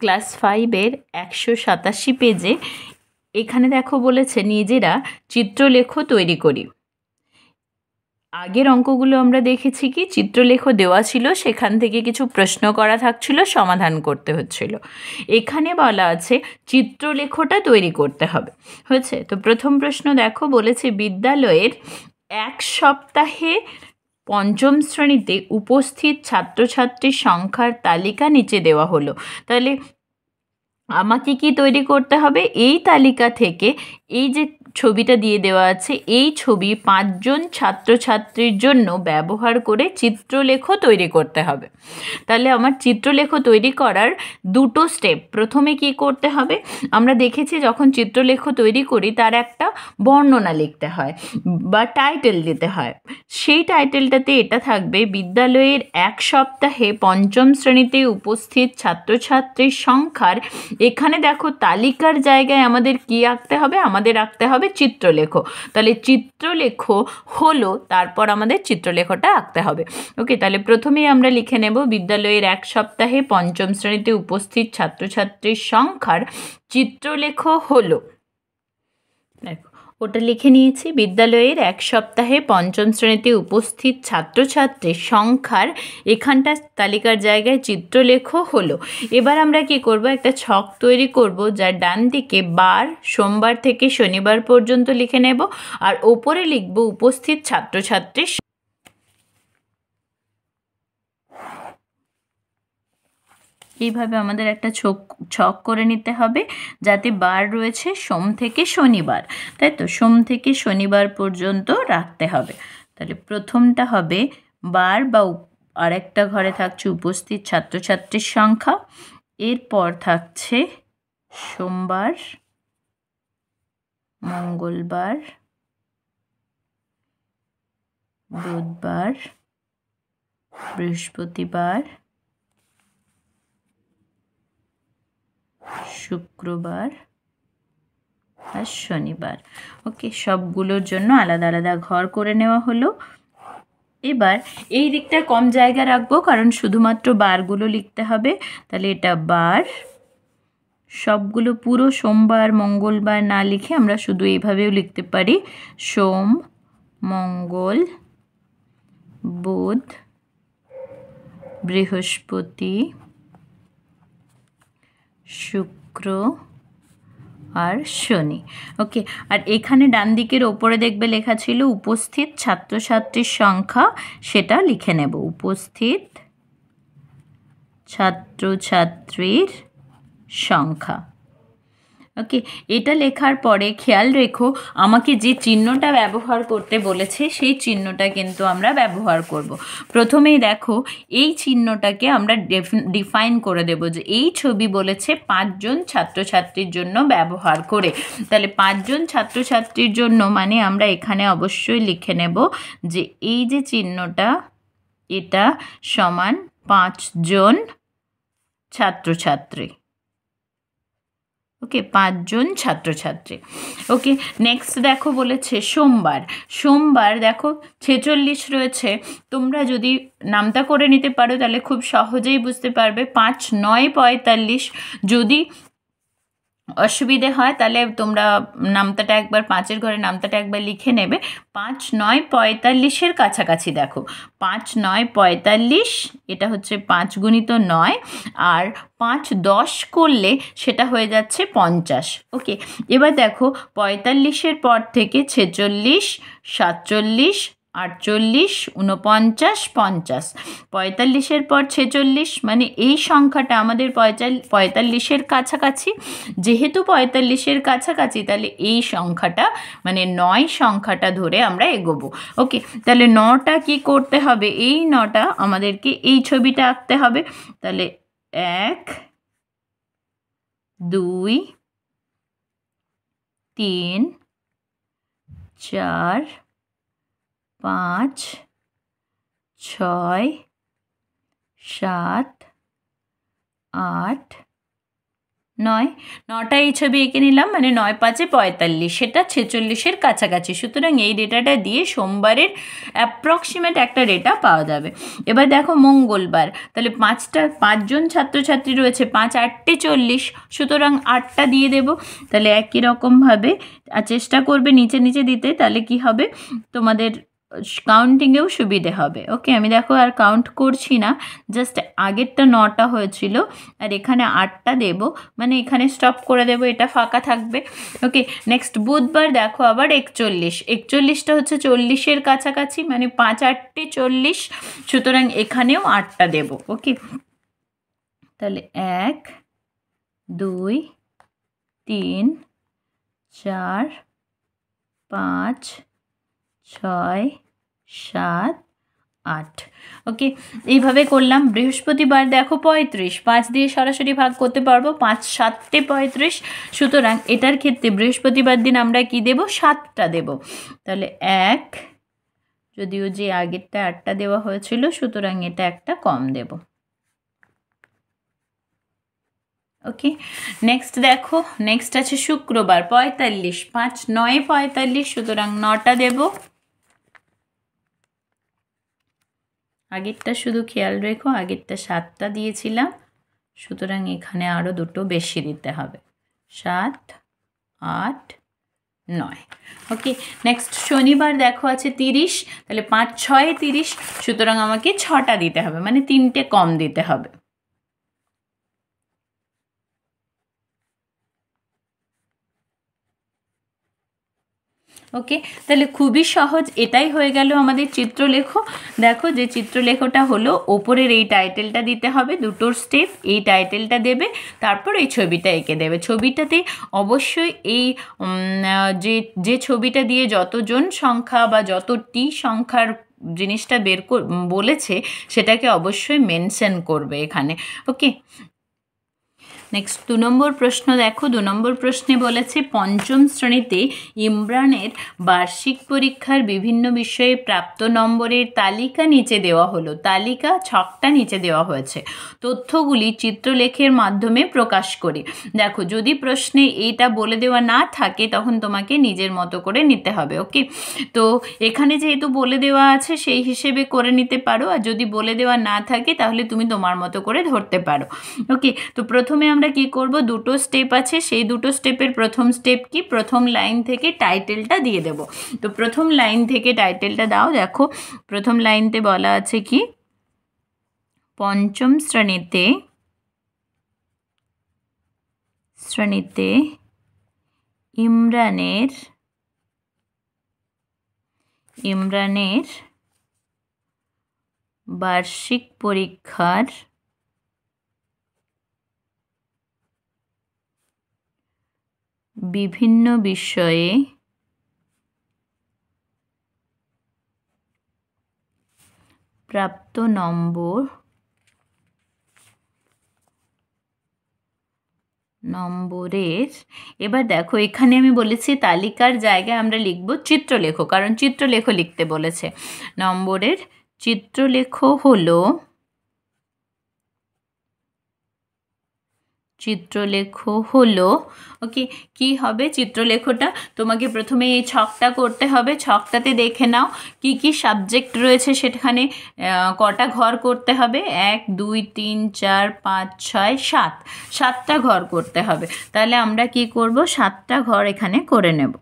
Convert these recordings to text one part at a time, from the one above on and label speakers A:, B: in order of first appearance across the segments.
A: Class 5-এর 187 পেজে এখানে দেখো বলেছে নিজেরা চিত্রলেখ তৈরি করি। আগের অঙ্কগুলো আমরা দেখেছি কি চিত্রলেখ দেওয়া ছিল, সেখান থেকে কিছু প্রশ্ন করা থাকছিল, সমাধান করতে হচ্ছিল। এখানে বলা আছে চিত্রলেখটা তৈরি করতে হবে। হয়েছে? তো প্রথম প্রশ্ন দেখো বলেছে বিদ্যালয়ের এক সপ্তাহে পঞ্চম শ্রেণীতে উপস্থিত ছাত্রছাত্রীর সংখ্যার তালিকা নিচে দেওয়া হলো। তাহলে আমাকে কি তৈরি করতে হবে? এই তালিকা থেকে এই যে ছবিটা দিয়ে দেওয়া আছে, এই ছবি 5 জন ছাত্রছাত্রীর জন্য ব্যবহার করে চিত্রলেখ তৈরি করতে হবে। তাহলে আমার চিত্রলেখ তৈরি করার দুটো স্টেপ। প্রথমে কি করতে হবে? আমরা দেখেছি যখন চিত্রলেখ তৈরি করি তার একটা বর্ণনা লিখতে হয় বা টাইটেল দিতে হয়। সেই টাইটেলটাতে এটা থাকবে বিদ্যালয়ের এক সপ্তাহে পঞ্চম শ্রেণীতে উপস্থিত ছাত্রছাত্রীর সংখ্যার, এখানে দেখো তালিকার জায়গায় আমাদের কি আঁকতে হবে? আমাদের আঁকতে হবে চিত্রলেখ। তাহলে চিত্রলেখ হলো, তারপর আমাদের চিত্রলেখটা আঁকতে হবে। ওকে, তাহলে প্রথমেই আমরা লিখে নেব বিদ্যালয়ের এক সপ্তাহে পঞ্চম শ্রেণীতে উপস্থিত ছাত্রছাত্রীর সংখ্যার চিত্রলেখ হলো। দেখো ওটা লিখে নিয়েছি, বিদ্যালয়ের এক সপ্তাহে পঞ্চম শ্রেণীতে উপস্থিত ছাত্রছাত্রীর সংখ্যার এখানটা তালিকার জায়গায় চিত্রলেখ হলো। এবার আমরা কি করব? একটা ছক তৈরি করব, যার ডান দিকে বার সোমবার থেকে শনিবার পর্যন্ত লিখে নেব, আর ওপরে লিখব উপস্থিত ছাত্রছাত্রীর। এইভাবে আমাদের একটা ছক করে নিতে হবে, যাতে বার রয়েছে সোম থেকে শনিবার, তাই তো সোম থেকে শনিবার পর্যন্ত রাখতে হবে। তাহলে প্রথমটা হবে বার বা আরেকটা ঘরে থাকছে উপস্থিত ছাত্রছাত্রীর সংখ্যা, এরপর থাকছে সোমবার, মঙ্গলবার, বুধবার, বৃহস্পতিবার, শুক্রবার আর শনিবার। ওকে, সবগুলোর জন্য আলাদা আলাদা ঘর করে নেওয়া হলো। এবার এই দিকটা কম জায়গা রাখবো, কারণ শুধুমাত্র বারগুলো লিখতে হবে। তাহলে এটা বার, সবগুলো পুরো সোমবার মঙ্গলবার না লিখে আমরা শুধু এইভাবেও লিখতে পারি সোম, মঙ্গল, বুধ, বৃহস্পতি, শুক্র আর শনি। ওকে, আর এখানে ডান দিকের ওপরে দেখবে লেখা ছিল উপস্থিত ছাত্রছাত্রীর সংখ্যা, সেটা লিখে নেব উপস্থিত ছাত্রছাত্রীর সংখ্যা। ওকে, এটা লেখার পরে খেয়াল রেখো আমাকে যে চিহ্নটা ব্যবহার করতে বলেছে সেই চিহ্নটা কিন্তু আমরা ব্যবহার করব। প্রথমেই দেখো এই চিহ্নটাকে আমরা ডিফাইন করে দেব যে এই ছবি বলেছে 5 জন ছাত্রছাত্রীর জন্য ব্যবহার করে। তাহলে 5 জন ছাত্রছাত্রীর জন্য মানে আমরা এখানে অবশ্যই লিখে নেব যে এই যে চিহ্নটা এটা সমান 5 জন ছাত্রছাত্রী। ওকে, 5 জন ছাত্রছাত্রী। ওকে, নেক্সট দেখো বলেছে সোমবার। সোমবার দেখো 46 রয়েছে, তোমরা যদি নামতা করে নিতে পারো তাহলে খুব সহজেই বুঝতে পারবে। 5 9 45, যদি অসুবিধে হয় তাহলে তোমরা নামতাটা একবার 5-এর ঘরে নামতাটা একবার লিখে নেবে। 5 9 45-এর কাছাকাছি দেখো 5 9 45, এটা হচ্ছে 5 গুণিত 9, আর 5 10 করলে সেটা হয়ে যাচ্ছে 50। ওকে, এবার দেখো 45-এর পর থেকে 46, 47, 48, 49, 50। 45-এর পর 46 মানে এই সংখ্যাটা আমাদের 45-এর কাছাকাছি। যেহেতু 45-এর কাছাকাছি তাহলে এই সংখ্যাটা মানে 9 সংখ্যাটা ধরে আমরা এগোবো। ওকে, তাহলে 9টা কি করতে হবে? এই 9টা আমাদেরকে এই ছবিটা আঁকতে হবে। তাহলে 1 2 3 4 5 6 7 8 9, 9টা এই ছবি এঁকে নিলাম, মানে 9 5 45, সেটা 46-এর কাছাকাছি। সুতরাং এই ডেটাটা দিয়ে সোমবারের অ্যাপ্রক্সিমেট একটা ডেটা পাওয়া যাবে। এবার দেখো মঙ্গলবার, তাহলে 5জন ছাত্রছাত্রী রয়েছে, 5 8 40, সুতরাং 8টা দিয়ে দেব। তাহলে একই রকমভাবে চেষ্টা করবে নিচে নিচে দিতে, তাহলে কি হবে তোমাদের কাউন্টিংয়েও সুবিধে হবে। ওকে, আমি দেখো আর কাউন্ট করছি না, জাস্ট আগেরটা 9টা হয়েছিল আর এখানে 8টা দেব, মানে এখানে স্টপ করে দেব, এটা ফাঁকা থাকবে। ওকে, নেক্সট বুধবার দেখো আবার 41, 41টা হচ্ছে 40-এর কাছাকাছি, মানে 5 8 40, সুতরাং এখানেও 8টা দেব। ওকে, তাহলে 1 2 3 4 5 6 7 8। ওকে, এইভাবে করলাম। বৃহস্পতিবার দেখো 35, 5 দিয়ে সরাসরি ভাগ করতে পারবো, 5 7 35, সুতরাং এটার ক্ষেত্রে বৃহস্পতিবার দিন আমরা কি দেব, 7টা দেব। তাহলে 1, যদিও যে আগেরটা 8টা দেওয়া হয়েছিল, সুতরাং এটা একটা কম দেব। ওকে, নেক্সট দেখো, নেক্সট আছে শুক্রবার 45, 5 9 45, সুতরাং 9টা দেব। আগেরটা শুধু খেয়াল রেখো, আগেরটা 7টা দিয়েছিলাম, সুতরাং এখানে আরও দুটো বেশি দিতে হবে, 7 8 9। ওকে, নেক্সট শনিবার দেখো আছে 30, তাহলে 5 6 30, সুতরাং আমাকে 6টা দিতে হবে, মানে 3টে কম দিতে হবে। ওকে, তাহলে খুবই সহজ, এটাই হয়ে গেল আমাদের চিত্রলেখ। দেখো যে চিত্রলেখটা হলো, ওপরের এই টাইটেলটা দিতে হবে, দুটোর স্টেপ, এই টাইটেলটা দেবে, তারপর এই ছবিটা এঁকে দেবে। ছবিটাতে অবশ্যই এই যে যে ছবিটা দিয়ে যতজন সংখ্যা বা যতটি সংখ্যার জিনিসটা বলেছে, সেটাকে অবশ্যই মেনশন করবে এখানে। ওকে, নেক্সট 2 নম্বর প্রশ্ন দেখো। 2 নম্বর প্রশ্নে বলেছে পঞ্চম শ্রেণীতে ইমরানের বার্ষিক পরীক্ষার বিভিন্ন বিষয়ে প্রাপ্ত নম্বরের তালিকা নিচে দেওয়া হলো। তালিকা ছকটা নিচে দেওয়া হয়েছে, তথ্যগুলি চিত্রলেখের মাধ্যমে প্রকাশ করি। দেখো, যদি প্রশ্নে এইটা বলে দেওয়া না থাকে তখন তোমাকে নিজের মতো করে নিতে হবে। ওকে, তো এখানে যেহেতু বলে দেওয়া আছে সেই হিসেবে করে নিতে পারো, আর যদি বলে দেওয়া না থাকে তাহলে তুমি তোমার মতো করে ধরতে পারো। ওকে, তো প্রথমে আমরা কি করব, দুটো স্টেপ আছে, সেই দুটো স্টেপের প্রথম স্টেপ কি, প্রথম লাইন থেকে টাইটেলটা দিয়ে দেব। তো প্রথম লাইন থেকে টাইটেলটা দাও। দেখো, প্রথম লাইনতে বলা আছে কি, পঞ্চম শ্রেণীতে ইমরানের বার্ষিক পরীক্ষার বিভিন্ন বিষয়ে প্রাপ্ত নম্বরের, এবার দেখো এখানে আমি বলেছি তালিকার জায়গায় আমরা লিখব চিত্রলেখ, কারণ চিত্রলেখ লিখতে বলেছে। নম্বরের চিত্রলেখ হলো ওকে, কি হবে চিত্রলেখটা, তোমাকে প্রথমে এই ছকটা করতে হবে। ছকটাতে দেখে নাও কি কি সাবজেক্ট রয়েছে, সেখানে কটা ঘর করতে হবে, 1 2 3 4 5 6 7, 7টা ঘর করতে হবে। তাহলে আমরা কি করব, 7টা ঘর এখানে করে নেব।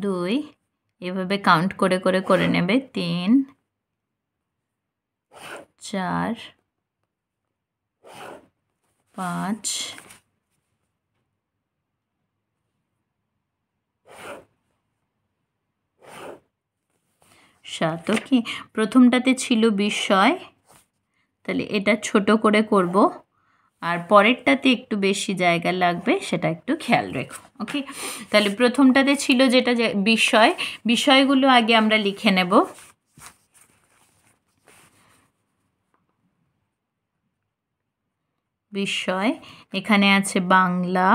A: 2, এভাবে কাউন্ট করে করে করে নেবে, 3 4 5 7। ওকে, প্রথমটাতে ছিল বিষয়, তাহলে এটা ছোট করে করব, আর পরেরটাতে একটু বেশি জায়গা লাগবে, সেটা একটু খেয়াল রেখো। ওকে, তাহলে প্রথমটাতে ছিল যেটা বিষয়গুলো আগে আমরা লিখে নেব। বিষয় এখানে আছে বাংলা,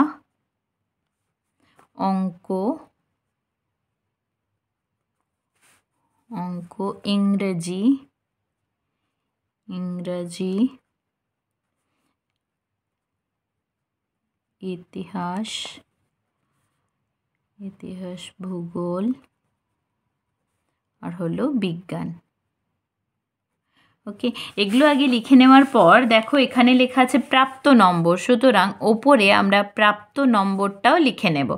A: অঙ্ক, ইংরেজি, ইংরাজি, ইতিহাস, ভূগোল আর হলো বিজ্ঞান। ওকে, এগুলো আগে লিখে নেওয়ার পর দেখো এখানে লেখা আছে প্রাপ্ত নম্বর, সুতরাং ওপরে আমরা প্রাপ্ত নম্বরটাও লিখে নেব।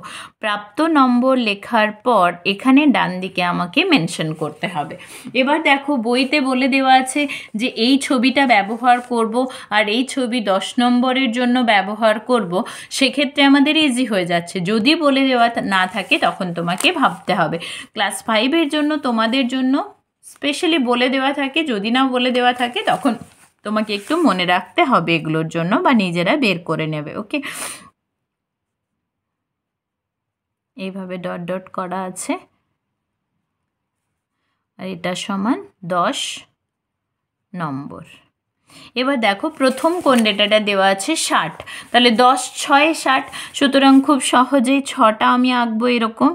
A: প্রাপ্ত নম্বর লেখার পর এখানে ডান দিকে আমাকে মেনশন করতে হবে। এবার দেখো বইতে বলে দেওয়া আছে যে এই ছবিটা ব্যবহার করব আর এই ছবি 10 নম্বরের জন্য ব্যবহার করব, সেক্ষেত্রে আমাদের ইজি হয়ে যাচ্ছে। যদি বলে দেওয়া না থাকে তখন তোমাকে ভাবতে হবে। ক্লাস 5-এর জন্য তোমাদের জন্য স্পেশালি বলে দেওয়া থাকে, যদি না বলে দেওয়া থাকে তখন তোমাকে একটু মনে রাখতে হবে এগুলোর জন্য, বা নিজেরা বের করে নেবে। ওকে, এইভাবে ডট ডট করা আছে আর এটা সমান 10 নম্বর। এবার দেখো প্রথম কোণ ডেটাটা দেওয়া আছে 60, তাহলে 10 6 60, সুতরাং খুব সহজেই 6টা আমি আঁকবো এরকম।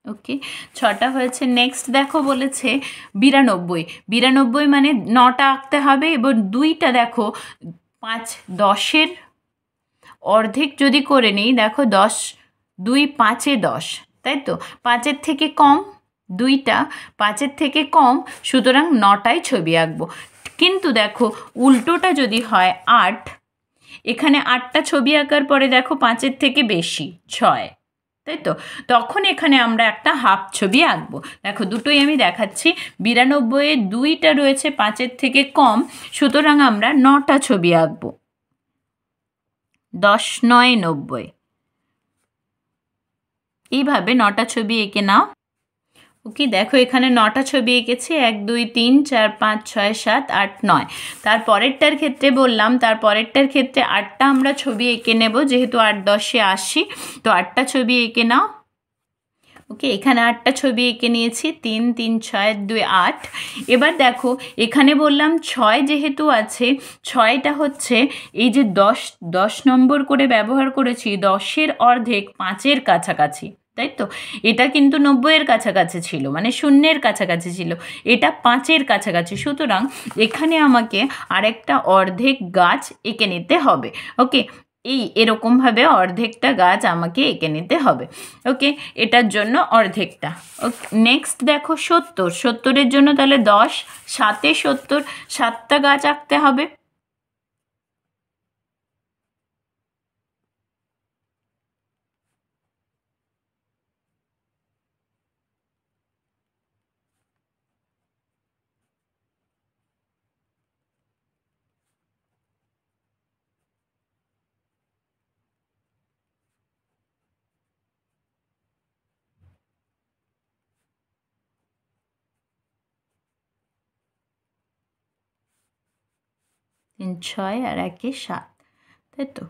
A: ওকে, 6টা হয়েছে। নেক্সট দেখো বলেছে 92, 92 মানে 9টা আঁকতে হবে। এবং 2টা দেখো 5 10-এর অর্ধেক যদি করে নিই, দেখো 10 2 5-এ 10, তাই তো 5-এর থেকে কম, 2টা 5-এর থেকে কম, সুতরাং 9টাই ছবি আঁকবো। কিন্তু দেখো উল্টোটা যদি হয় 8, এখানে 8টা ছবি আঁকার পরে দেখো 5-এর থেকে বেশি 6, তাই তো তখন এখানে আমরা একটা হাফ ছবি আঁকবো। দেখো দুটোই আমি দেখাচ্ছি, 92-এ 2টা রয়েছে 5-এর থেকে কম, সুতরাং আমরা 9টা ছবি আঁকবো। 10 9 90, এইভাবে 9টা ছবি এঁকে নাও। ওকে, দেখো এখানে 9টা ছবি এঁকেছি, 1 2 3 4 5 6 7 8 9। তারপরেরটার ক্ষেত্রে বললাম, তারপরেরটার ক্ষেত্রে 8টা আমরা ছবি এঁকে নেব, যেহেতু 8 10-এ 80, তো 8টা ছবি এঁকে নাও। ওকে, এখানে 8টা ছবি এঁকে নিয়েছি, 3 3 6 2 8। এবার দেখো এখানে বললাম 6 যেহেতু আছে, 6টা হচ্ছে এই যে 10 নম্বর করে ব্যবহার করেছি, 10-এর অর্ধেক 5-এর কাছাকাছি, তাই তো এটা কিন্তু 90-এর কাছাকাছি ছিল, মানে শূন্যের কাছাকাছি ছিল, এটা 5-এর কাছাকাছি, সুতরাং এখানে আমাকে আরেকটা অর্ধেক গাছ এঁকে নিতে হবে। ওকে, এরকমভাবে অর্ধেকটা গাছ আমাকে এঁকে নিতে হবে। ওকে, এটার জন্য অর্ধেকটা। ওকে, নেক্সট দেখো 70, 70-এর জন্য তাহলে 10 7-এ 70, 7টা গাছ আঁকতে হবে। তিন 6 আর 1-এ 7, তাই তো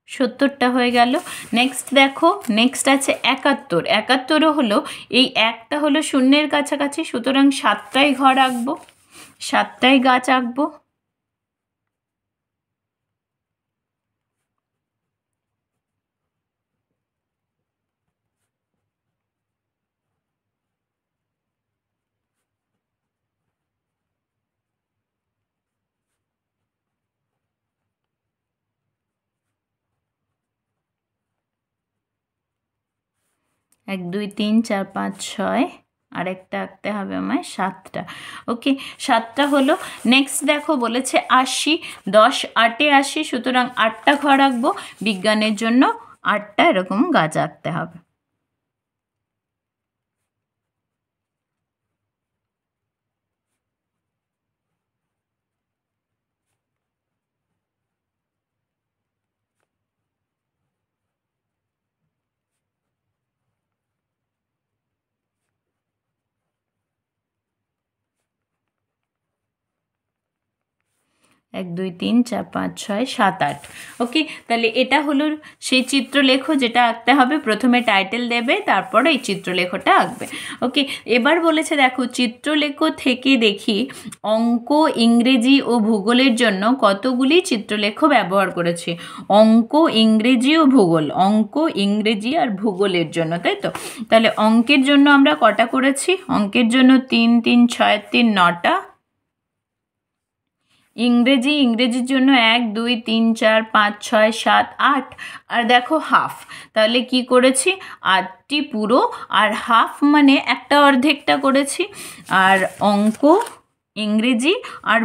A: 70টা হয়ে গেল। নেক্সট দেখো, নেক্সট আছে 71, 71ও হলো এই একটা হলো শূন্যের কাছাকাছি, সুতরাং 7টাই ঘর আঁকবো, 7টাই গাছ আঁকবো। 1 2 3 4 5 6, আরেকটা আঁকতে হবে আমায় 7টা। ওকে, 7টা হলো। নেক্সট দেখো বলেছে 80, 10 8-এ 80, সুতরাং 8টা ঘর আঁকবো, বিজ্ঞানের জন্য 8টা এরকম গাছ আঁকতে হবে। 1 2 3 4 5 6 7 8। ওকে, তাহলে এটা হলো সেই চিত্রলেখ যেটা আঁকতে হবে। প্রথমে টাইটেল দেবে, তারপরে এই চিত্রলেখটা আঁকবে। ওকে, এবার বলেছে দেখো চিত্রলেখ থেকে দেখি অঙ্ক, ইংরেজি ও ভূগোলের জন্য কতগুলি চিত্রলেখ ব্যবহার করেছি। অঙ্ক, ইংরেজি ও ভূগোল, অঙ্ক, ইংরেজি আর ভূগোলের জন্য, তাই তো? তাহলে অঙ্কের জন্য আমরা কটা করেছি? অঙ্কের জন্য 3 3 6 3 9টা। ইংরেজির জন্য 1 2 3 4 5 6 7 8। আর দেখো হাফ, তাহলে কি করেছি? 8টি পুরো আর হাফ মানে একটা অর্ধেকটা করেছি। আর অঙ্ক, ইংরেজি আর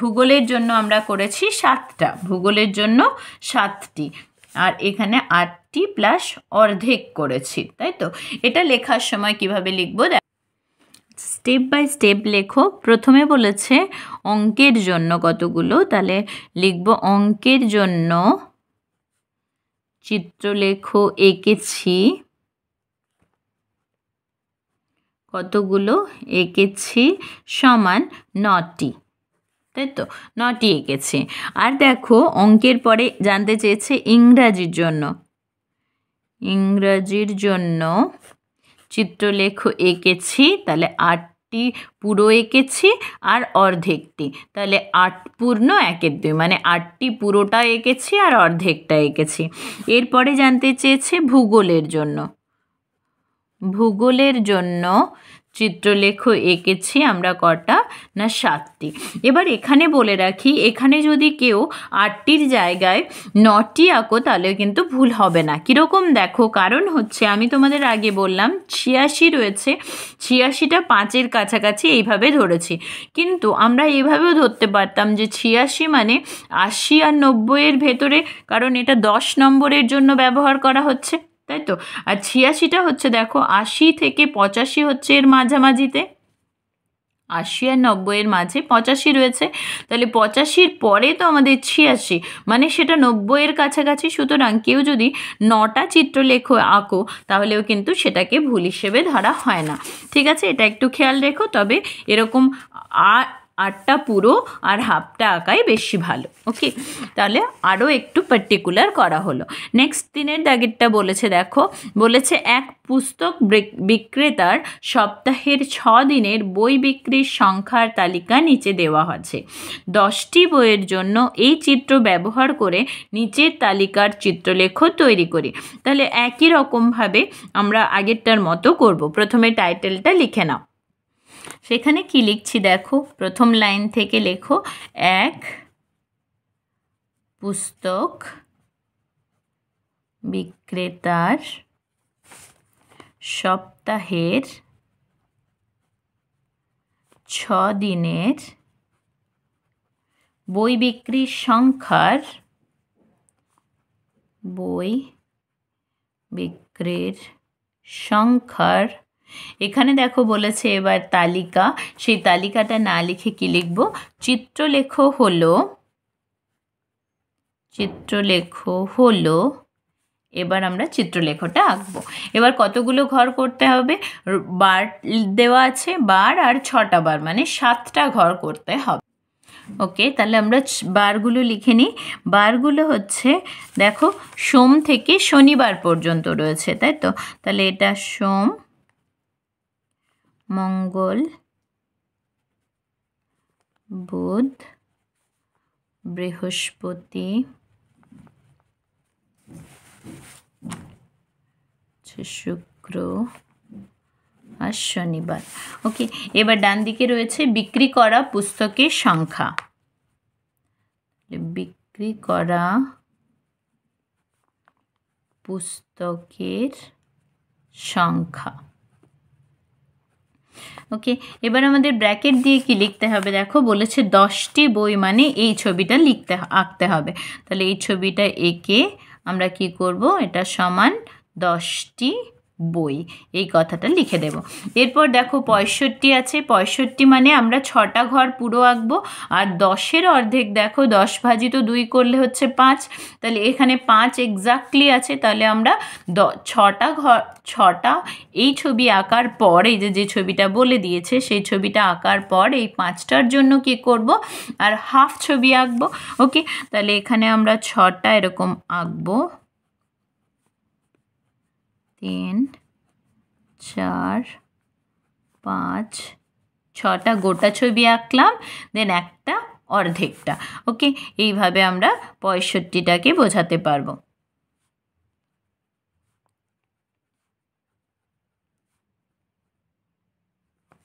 A: ভূগোলের জন্য আমরা করেছি 7টা, ভূগোলের জন্য 7টি। আর এখানে 8টি প্লাস অর্ধেক করেছি, তাই তো? এটা লেখার সময় কিভাবে লিখবো? স্টেপ বাই স্টেপ লেখো। প্রথমে বলেছে অঙ্কের জন্য কতগুলো, তাহলে লিখব অঙ্কের জন্য চিত্রলেখ এঁকেছি কতগুলো? এঁকেছি সমান 9টি, তাই তো? 9টি এঁকেছি। আর দেখো অঙ্কের পরে জানতে চেয়েছে ইংরাজির জন্য চিত্রলেখ এঁকেছি, তাহলে 8টি পুরো এঁকেছি আর অর্ধেকটি, তাহলে 8 পূর্ণ 1 2, মানে 8টি পুরোটা এঁকেছি আর অর্ধেকটা এঁকেছি। এরপরে জানতে চেয়েছে ভূগোলের জন্য চিত্রলেখ এঁকেছি আমরা কটা? না 7টি। এবার এখানে বলে রাখি, এখানে যদি কেউ 8টির জায়গায় 9টি আঁকো তাহলে কিন্তু ভুল হবে না। কীরকম দেখো, কারণ হচ্ছে আমি তোমাদের আগে বললাম 86 রয়েছে, 86টা 5-এর কাছাকাছি এইভাবে ধরেছি, কিন্তু আমরা এইভাবেও ধরতে পারতাম যে 86 মানে 80 আর 90-এর ভেতরে, কারণ এটা 10 নম্বরের জন্য ব্যবহার করা হচ্ছে, তাই তো? আর 86টা হচ্ছে দেখো 80 থেকে 85 হচ্ছে এর মাঝামাঝিতে, 80 আর 90-এর মাঝে 85 রয়েছে, তাহলে 85-র পরে তো আমাদের 86, মানে সেটা 90-এর কাছাকাছি। সুতরাং কেউ যদি 9টা চিত্রলেখ আঁকো তাহলেও কিন্তু সেটাকে ভুল হিসেবে ধরা হয় না, ঠিক আছে? এটা একটু খেয়াল রেখো। তবে এরকম 8টা পুরো আর হাফটা আঁকাই বেশি ভালো। ওকে, তাহলে আরও একটু পার্টিকুলার করা হলো। নেক্সট দিনের দাগেরটা বলেছে দেখো, বলেছে এক পুস্তক বিক্রেতার সপ্তাহের 6 দিনের বই বিক্রির সংখ্যার তালিকা নিচে দেওয়া আছে। 10টি বইয়ের জন্য এই চিত্র ব্যবহার করে নিচের তালিকার চিত্রলেখ তৈরি করি। তাহলে একই রকমভাবে আমরা আগেরটার মতো করব। প্রথমে টাইটেলটা লিখে নাও। সেখানে কি লিখছি দেখো, প্রথম লাইন থেকে লেখো, এক পুস্তক বিক্রেতার সপ্তাহের 6 দিনের বই বিক্রির সংখ্যার এখানে দেখো বলেছে এবার তালিকা, সেই তালিকাটা না লিখে কি লিখব? চিত্রলেখ হলো। এবার আমরা চিত্রলেখটা আঁকবো। এবার কতগুলো ঘর করতে হবে? বার দেওয়া আছে, বার আর 6টা বার, মানে 7টা ঘর করতে হবে। ওকে, তাহলে আমরা বারগুলো লিখে নিই। বারগুলো হচ্ছে দেখো সোম থেকে শনিবার পর্যন্ত রয়েছে, তাই তো? তাহলে এটা সোম, মঙ্গল, বুধ, বৃহস্পতি, শুক্র আর শনিবার। ওকে, এবার ডান দিকে রয়েছে বিক্রি করা পুস্তকের সংখ্যা। বিক্রি করা পুস্তকের সংখ্যা। ওকে, এবার আমাদের ব্র্যাকেট দিয়ে কি লিখতে হবে দেখো, বলেছে 10টি বই, মানে এই ছবিটা আঁকতে হবে। তাহলে এই ছবিটা এঁকে আমরা কি করব? এটা সমান 10টি বই, এই কথাটা লিখে দেব। এরপর দেখো 65 আছে, 65 মানে আমরা 6টা ঘর পুরো আঁকবো। আর 10-এর অর্ধেক দেখো 10 ভাজিত 2 করলে হচ্ছে 5, তাহলে এখানে 5 এক্স্যাক্টলি আছে। তাহলে আমরা 6টা এই ছবি আঁকার পর, এই যে ছবিটা বলে দিয়েছে সেই ছবিটা আঁকার পর এই 5টার জন্য কি করব, আর হাফ ছবি আঁকবো। ওকে, তাহলে এখানে আমরা 6টা এরকম আঁকবো, 3, 4, 5, 6টা গোটা ছবি আঁকলাম, দেন একটা অর্ধেকটা। ওকে, এইভাবে আমরা 65টাকে বোঝাতে পারবো।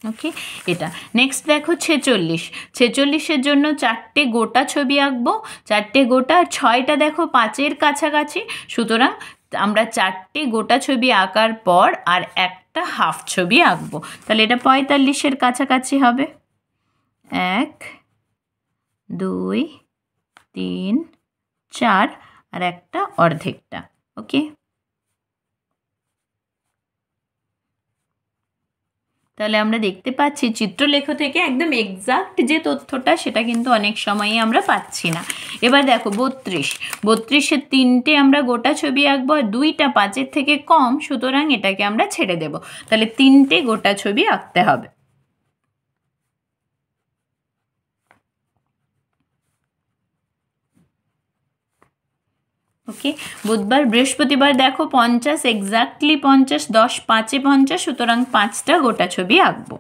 A: ওকে, এটা নেক্সট দেখো 46, 46-এর জন্য 4টে গোটা ছবি আঁকবো, 4টে গোটা, আর 6টা দেখো 5-এর কাছাকাছি, সুতরাং আমরা 4টে গোটা ছবি আঁকার পর আর একটা হাফ ছবি আঁকবো, তাহলে এটা 45-এর কাছাকাছি হবে। 1, 2, 3, 4 আর একটা অর্ধেকটা। ওকে, তাহলে আমরা দেখতে পাচ্ছি চিত্রলেখ থেকে একদম এক্সাক্ট যে তথ্যটা সেটা কিন্তু অনেক সময়ই আমরা পাচ্ছি না। এবার দেখো 32, 32-এর 3টে আমরা গোটা ছবি আঁকবো, আর 2টা 5-এর থেকে কম, সুতরাং এটাকে আমরা ছেড়ে দেব। তাহলে 3টে গোটা ছবি আঁকতে হবে। ওকে, বুধবার বৃহস্পতিবার দেখো 50 এক্স্যাক্টলি 50, 10 5-এ 50, সুতরাং 5টা গোটা ছবি আঁকবো।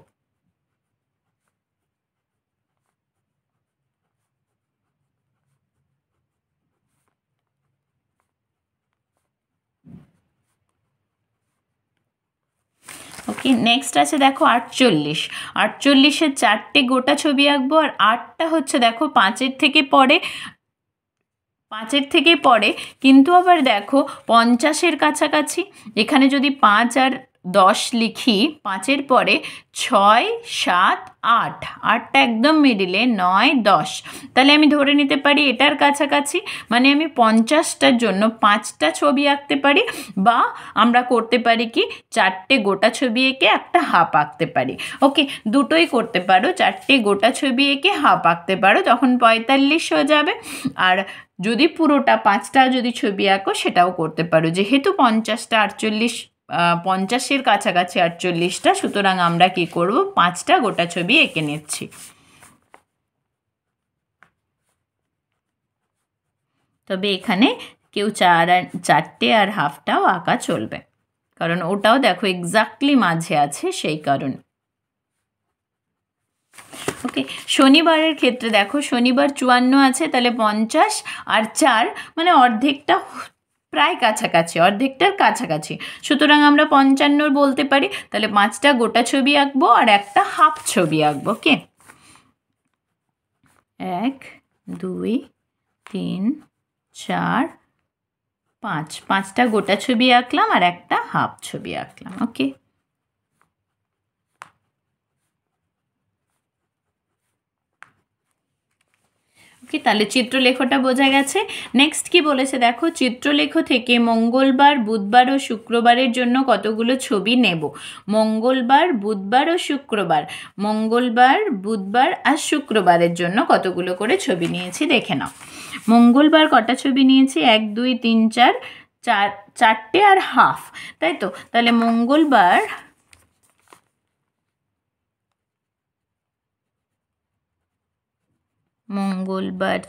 A: ওকে, নেক্সট আছে দেখো 48, 48-এর 4টে গোটা ছবি আঁকবো, আর 8টা হচ্ছে দেখো 5-এর থেকে পরে, 5-এর থেকে পরে, কিন্তু আবার দেখো 50-এর কাছাকাছি। এখানে যদি 5 আর 10 লিখি, 5-এর পরে 6, 7, 8, 8টা একদম মিডিলে, 9, 10, তাহলে আমি ধরে নিতে পারি এটার কাছাকাছি, মানে আমি 50টার জন্য 5টা ছবি আঁকতে পারি, বা আমরা করতে পারি কি 4টে গোটা ছবি এঁকে একটা হাফ আঁকতে পারি। ওকে, দুটোই করতে পারো, 4টে গোটা ছবি এঁকে হাফ আঁকতে পারো, তখন 45 হয়ে যাবে। আর যদি পুরোটা 5টা যদি ছবি আঁকো সেটাও করতে পারো, যেহেতু 50টা 48, 50-এর কাছাকাছি 48টা, সুতরাং আমরা কি করব, 5টা গোটা ছবি এঁকে নিচ্ছি। তবে এখানে কেউ 4টে আর হাফটাও আঁকা চলবে, কারণ ওটাও দেখো এক্স্যাক্টলি মাঝে আছে সেই কারণে। ওকে, শনিবারের ক্ষেত্রে দেখো শনিবার 54 আছে, তাহলে 50 আর 4 মানে অর্ধেকটা প্রায় কাছাকাছি, অর্ধেকটার কাছাকাছি, সুতরাং আমরা 55 বলতে পারি। তাহলে 5টা গোটা ছবি আঁকবো আর একটা হাফ ছবি আঁকবো। ওকে, 1, 2, 3, 4, 5, 5টা গোটা ছবি আঁকলাম আর একটা হাফ ছবি আঁকলাম। ওকে, ওকে, তাহলে চিত্রলেখটা বোঝা গেছে। নেক্সট কি বলেছে দেখো, চিত্রলেখ থেকে মঙ্গলবার, বুধবার ও শুক্রবারের জন্য কতগুলো ছবি নেব। মঙ্গলবার, বুধবার ও শুক্রবার, মঙ্গলবার, বুধবার আর শুক্রবারের জন্য কতগুলো করে ছবি নিয়েছি দেখে নাও। মঙ্গলবার কটা ছবি নিয়েছি, 1, 2, 3, 4, 4টে আর হাফ, তাই তো। তাহলে মঙ্গলবার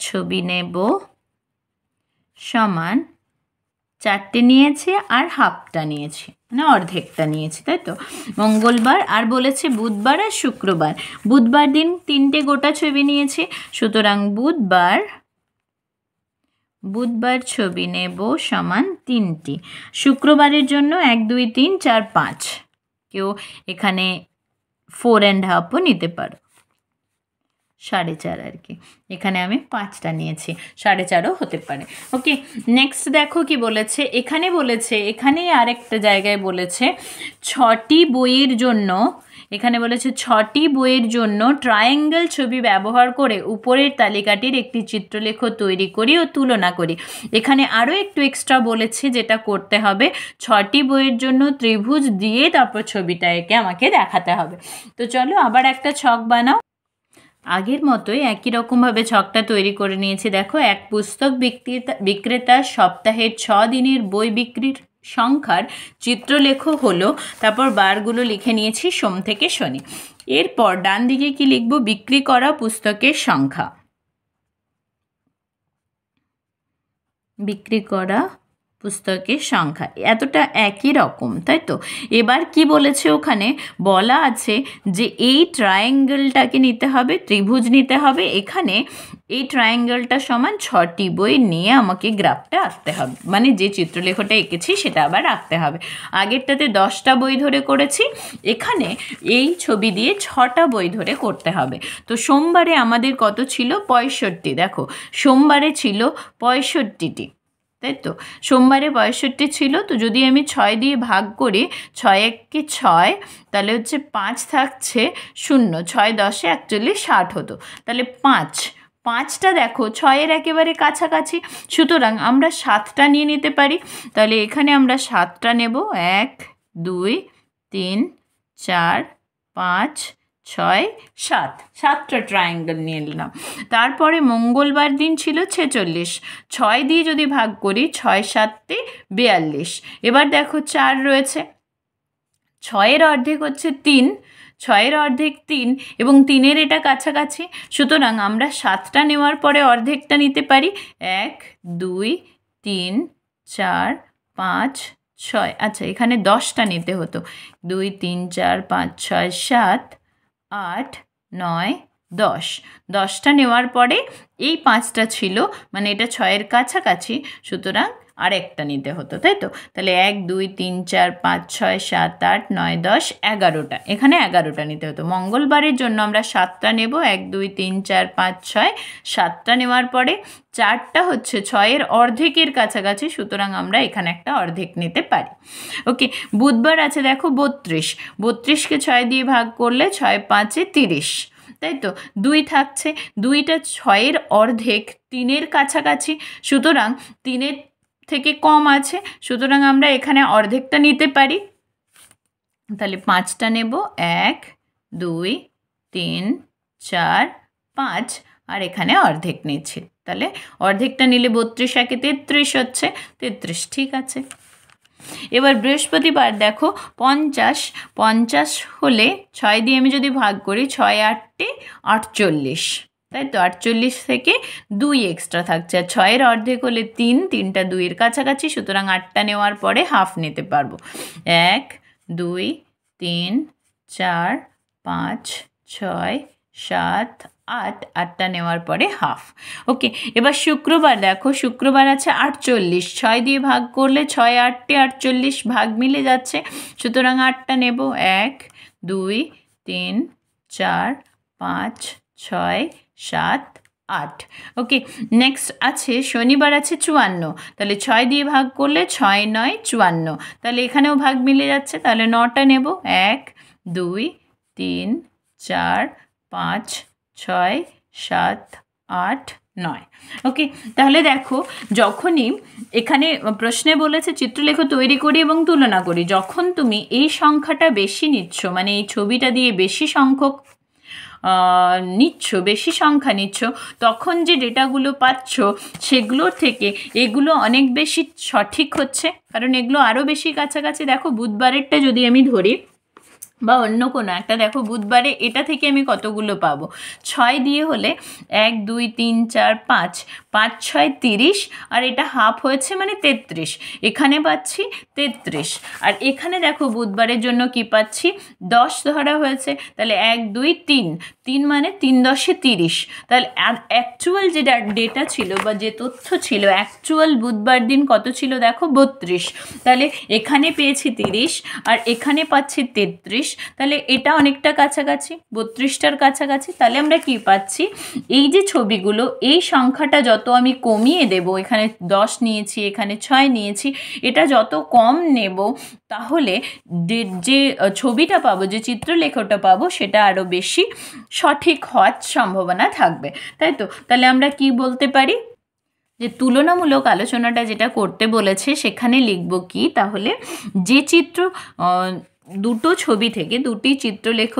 A: ছবি নেব সমান 4টে নিয়েছি আর হাফটা নিয়েছি, মানে অর্ধেকটা নিয়েছি, তাই তো। মঙ্গলবার, আর বলেছে বুধবার আর শুক্রবার, বুধবার দিন 3টে গোটা ছবি নিয়েছি, সুতরাং বুধবার ছবি নেব সমান 3টি। শুক্রবারের জন্য 1, 2, 3, 4, 5, কেউ এখানে 4 1/2ও নিতে পারো। 4.5 আর কি, এখানে আমি 5টা নিয়েছি, 4.5ও হতে পারে। ওকে, নেক্সট দেখো কি বলেছে, এখানে বলেছে, এখানেই আরেকটা জায়গায় বলেছে 6টি বইয়ের জন্য, এখানে বলেছে 6টি বইয়ের জন্য ট্রায়াঙ্গেল ছবি ব্যবহার করে উপরের তালিকাটির একটি চিত্রলেখ তৈরি করি ও তুলনা করি। এখানে আরও একটু এক্সট্রা বলেছে যেটা করতে হবে, 6টি বইয়ের জন্য ত্রিভুজ দিয়ে তারপর ছবিটা এঁকে আমাকে দেখাতে হবে। তো চলো আবার একটা ছক বানাও। আগের মতোই একই রকমভাবে ছকটা তৈরি করে নিয়েছি। দেখো, এক পুস্তক বিক্রেতা সপ্তাহের 6 দিনের বই বিক্রির সংখ্যার চিত্রলেখ হলো, তারপর বারগুলো লিখে নিয়েছি সোম থেকে শনি। এরপর ডান দিকে কি লিখব, বিক্রি করা পুস্তকের সংখ্যা, বিক্রি করা পুস্তকের সংখ্যা, এতটা একই রকম, তাই তো। এবার কি বলেছে, ওখানে বলা আছে যে এই ট্রায়াঙ্গেলটাকে নিতে হবে, ত্রিভুজ নিতে হবে, এখানে এই ট্রায়াঙ্গেলটা সমান 6টি বই নিয়ে আমাকে গ্রাফটা আঁকতে হবে, মানে যে চিত্রলেখটা এঁকেছি সেটা আবার আঁকতে হবে। আগেরটাতে 10টা বই ধরে করেছি, এখানে এই ছবি দিয়ে 6টা বই ধরে করতে হবে। তো সোমবারে আমাদের কত ছিল, 65, দেখো সোমবারে ছিল 65টি, তাই তো, সোমবারে 65 ছিল। তো যদি আমি 6 দিয়ে ভাগ করি, 6 একে 6, তাহলে হচ্ছে 5 থাকছে 0, 6 10 41 60 হতো, তাহলে 5টা দেখো 6-এর একেবারে কাছাকাছি, সুতরাং আমরা 7টা নিয়ে নিতে পারি। তাহলে এখানে আমরা 7টা নেব, 1 2 3 4 5 6 7, 7টা ট্রায়াঙ্গেল নিয়ে নিলাম। তারপরে মঙ্গলবার দিন ছিল 46, 6 দিয়ে যদি ভাগ করি, 6 7 42, এবার দেখো 4 রয়েছে, 6-এর অর্ধেক হচ্ছে 3, 6-এর অর্ধেক 3 এবং 3-এর এটা কাছাকাছি, সুতরাং আমরা 7টা নেওয়ার পরে অর্ধেকটা নিতে পারি, 1 2 3 4 5 6, আচ্ছা এখানে 10টা নিতে হতো, 2 3 4 5 6 7 8 9 10, 10টা নেওয়ার পরে এই 5টা ছিল, মানে এটা 6-এর কাছাকাছি, সুতরাং আর একটা নিতে হতো, তাই তো। তাহলে 1 2 3 4 5 6 7 8 9 10 11টা, এখানে 11টা নিতে হতো। মঙ্গলবারের জন্য আমরা 7টা নেব, 1 2 3 4 5 6, 7টা নেওয়ার পরে 4টা হচ্ছে 6-এর অর্ধেকের কাছাকাছি, সুতরাং আমরা এখানে একটা অর্ধেক নিতে পারি। ওকে, বুধবার আছে দেখো 32, 32কে 6 দিয়ে ভাগ করলে 6 5 30, তাই তো, 2 থাকছে, 2টা 6-এর অর্ধেক 3-এর কাছাকাছি, সুতরাং 3-এর থেকে কম আছে, সুতরাং আমরা এখানে অর্ধেকটা নিতে পারি। তাহলে 5টা নেব, 1 2 3 4 5, আর এখানে অর্ধেক নিচ্ছি, তাহলে অর্ধেকটা নিলে 32 একে 33 হচ্ছে, 33 ঠিক আছে। এবার বৃহস্পতিবার দেখো 50 হলে 6 দিয়ে আমি যদি ভাগ করি, 6 8 48, তাই তো, 48 থেকে 2 এক্সট্রা থাকছে, আর 6-এর অর্ধেক হলে 3, 3টা 2-এর কাছাকাছি, সুতরাং 8টা নেওয়ার পরে হাফ নিতে পারবো, 1 2 3 4 5 6 7 8, 8টা নেওয়ার পরে হাফ। ওকে, এবার শুক্রবার দেখো, শুক্রবার আছে 48, 6 দিয়ে ভাগ করলে 6 8 48, ভাগ মিলে যাচ্ছে, সুতরাং 8টা নেব, 1 2 3 4 5 6 7 8। ওকে, নেক্সট আছে শনিবার আছে 54, তাহলে 6 দিয়ে ভাগ করলে 6 9 54, তাহলে এখানেও ভাগ মিলে যাচ্ছে, তাহলে 9টা নেব, 1 2 3 4 5 6 7 8 9। ওকে, তাহলে দেখো যখনই এখানে প্রশ্নে বলেছে চিত্রলেখ তৈরি করি এবং তুলনা করি, যখন তুমি এই সংখ্যাটা বেশি নিচ্ছ, মানে এই ছবিটা দিয়ে বেশি সংখ্যক বেশি সংখ্যা নিচ্ছ, তখন যে ডেটাগুলো পাচ্ছ সেগুলোর থেকে এগুলো অনেক বেশি সঠিক হচ্ছে, কারণ এগুলো আরও বেশি কাছাকাছি। দেখো বুধবারেরটা যদি আমি ধরি, বা অন্য কোনো একটা, দেখো বুধবারে এটা থেকে আমি কতগুলো পাবো, 6 দিয়ে হলে 1 2 3 4 5, 5 6 30, আর এটা হাফ হয়েছে মানে 33, এখানে পাচ্ছি 33, আর এখানে দেখো বুধবারের জন্য কি পাচ্ছি, 10 ধরা হয়েছে, তাহলে 1 2 3, 3 মানে 3 10 30, তাহলে অ্যাকচুয়াল যে ডেটা ছিল বা যে তথ্য ছিল, অ্যাকচুয়াল বুধবার দিন কত ছিল দেখো 32, তাহলে এখানে পেয়েছি 30 আর এখানে পাচ্ছি 33, তাহলে এটা অনেকটা কাছাকাছি, 32টার কাছাকাছি। তাহলে আমরা কি পাচ্ছি, এই যে ছবিগুলো, এই সংখ্যাটা যত আমি কমিয়ে দেব, এখানে 10 নিয়েছি, এখানে 6 নিয়েছি, এটা যত কম নেব তাহলে যে ছবিটা পাবো, যে চিত্রলেখটা পাবো, সেটা আরও বেশি সঠিক হওয়ার সম্ভাবনা থাকবে, তাই তো? তাহলে আমরা কি বলতে পারি, যে তুলনামূলক আলোচনাটা যেটা করতে বলেছে সেখানে লিখব কি, তাহলে যে দুটো ছবি থেকে, দুটি চিত্রলেখ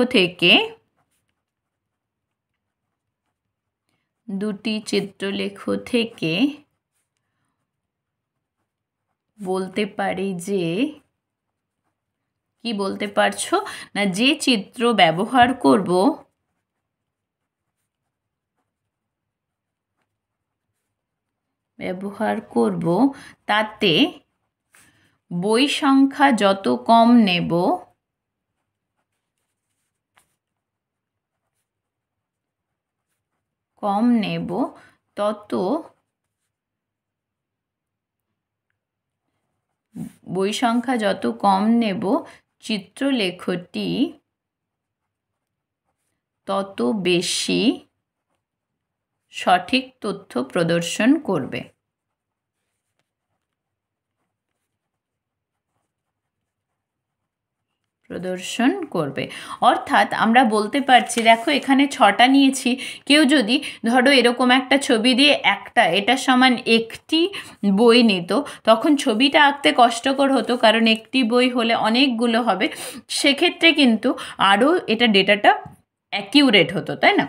A: থেকে, বলতে পারি যে, কি বলতে পারছো না, যে চিত্র ব্যবহার করব তাতে বই সংখ্যা যত কম নেব, তত বই সংখ্যা যত কম নেব চিত্রলেখটি তত বেশি সঠিক তথ্য প্রদর্শন করবে। অর্থাৎ আমরা বলতে পারছি, দেখো এখানে 6টা নিয়েছি, কেউ যদি ধরো এরকম একটা ছবি দিয়ে এটার সমান একটি বই নিত, তখন ছবিটা আঁকতে কষ্টকর হতো, কারণ একটি বই হলে অনেকগুলো হবে, সেক্ষেত্রে কিন্তু আরও এটা ডেটাটা অ্যাকিউরেট হতো, তাই না?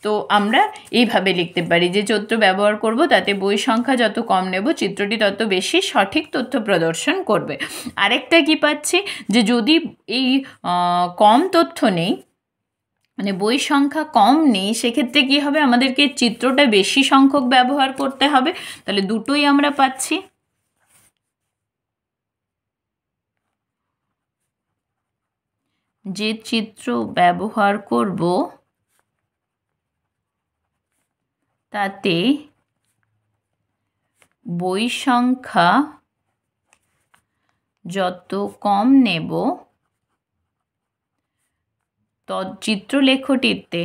A: তো আমরা এইভাবে লিখতে পারি যে চিত্র ব্যবহার করব তাতে বই সংখ্যা যত কম নেব চিত্রটি তত বেশি সঠিক তথ্য প্রদর্শন করবে। আরেকটা কি পাচ্ছি, যে যদি এই কম তথ্য নেই, মানে বই সংখ্যা কম নেই, সেক্ষেত্রে কি হবে, আমাদেরকে চিত্রটা বেশি সংখ্যক ব্যবহার করতে হবে। তাহলে দুটোই আমরা পাচ্ছি। যে চিত্র ব্যবহার করব তাতে বই সংখ্যা যত কম নেব চিত্রলেখটিতে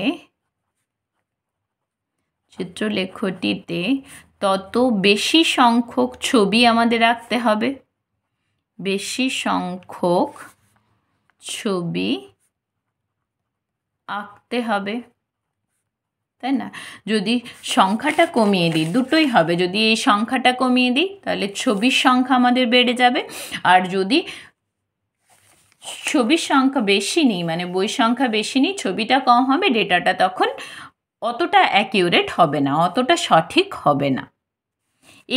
A: তত বেশি সংখ্যক ছবি আমাদের আঁকতে হবে, বেশি সংখ্যক ছবি আঁকতে হবে, তাই না? যদি সংখ্যাটা কমিয়ে দিই, দুটোই হবে, যদি এই সংখ্যাটা কমিয়ে দিই তাহলে ছবির সংখ্যা আমাদের বেড়ে যাবে, আর যদি ছবির সংখ্যা বেশি নিই, মানে বই সংখ্যা বেশি নিই, ছবিটা কম হবে, ডেটাটা তখন অতটা অ্যাকিউরেট হবে না, অতটা সঠিক হবে না।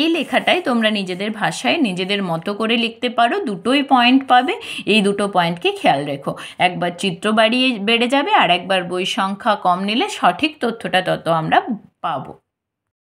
A: এই লেখাটাই তোমরা নিজেদের ভাষায় নিজেদের মতো করে লিখতে পারো, দুটোই পয়েন্ট পাবে, এই দুটো পয়েন্টকে খেয়াল রেখো, একবার চিত্র বেড়ে যাবে, আর একবার বই সংখ্যা কম নিলে সঠিক তথ্যটা তত আমরা পাবো।